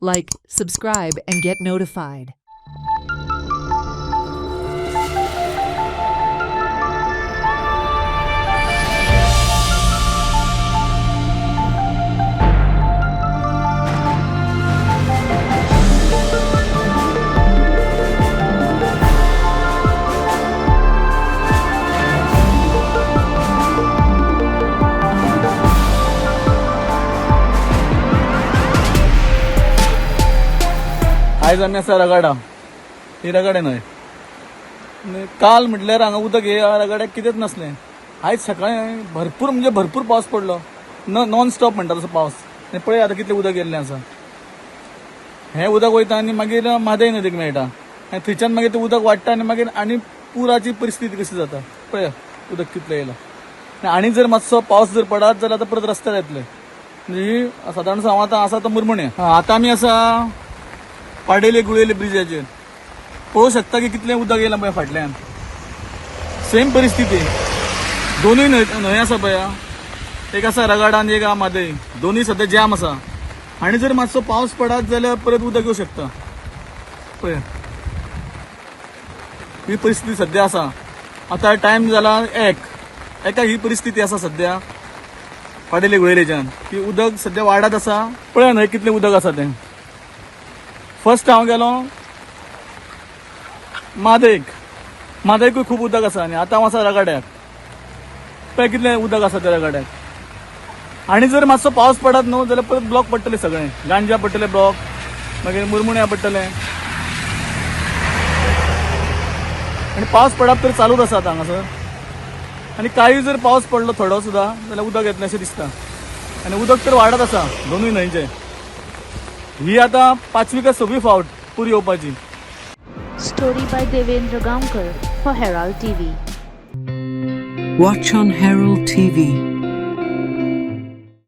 Like, subscribe, and get notified. आयज आमी आसा रगाडा. ही रगाडे न्हय. काल म्हटल्यार हांगा उदक हे रगाड्याक कितेंच नसलें. आयज सकाळी भरपूर पावस पडलो. नॉन स्टॉप म्हणटा तसो पावस. पळय आतां कितलें उदक येयल्लें आसा. हें उदक वयता आनी मागीर म्हादय नदीक मेळटा आनी थंयच्यान मागीर तें उदक वाडटा आनी मागीर आनी पुराची परिस्थिती कशी जाता. पळय उदक कितलें येयलां. आनी जर मातसो पावस जर पडत जाल्यार आतां परत रस्त्यार येतले. म्हणजे सादारण हांव आतां आसा तो मुरमुणे. आतां आमी आसा पाडेले गुळेले ब्रिजाचेर. पळोवंक शकता की कितलें उदक येयलां पळय फाटल्यान. सेम परिस्थिती. दोनूय न्हंय आसा पळय. एक आसा रगाडा आनी एक आहा म्हादय. दोनूय सद्या जॅम आसा. आनी जर मातसो पावस पडत जाल्यार परत उदक येवं शकता. पळय ही परिस्थिती सद्या आसा. आतां टायम जाला एका ही परिस्थिती आसा सद्या पाडेले गुळेलेच्यान की उदक सद्या वाडत आसा. पळय न्हय कितलें उदक आसा तें. फर्स्ट हांव गेलो म्हादयकूय खूब उदक आसा आनी आतां हांव आसा रगाड्याक. पळय कितलें उदक आसा त्या रगाड्याक. आनी जर मातसो पावस पडत न्हू जाल्यार परत ब्लॉक पडटले सगळें. गांजा पडटले ब्लॉक, मागीर मुरमुण्या पडटले. आनी पावस पडप तर चालूच आसा आतां हांगासर. आनी काही जर पावस पडलो थोडो सुद्दां जाल्यार उदक येतलें अशें दिसता. आनी उदक तर वाडत आसा दोनूय न्हंयचें. ही आता 5वी का 6वी फावट पूर येवपाची. Story by Devendra Gamkar for Herald TV. Watch on Herald TV.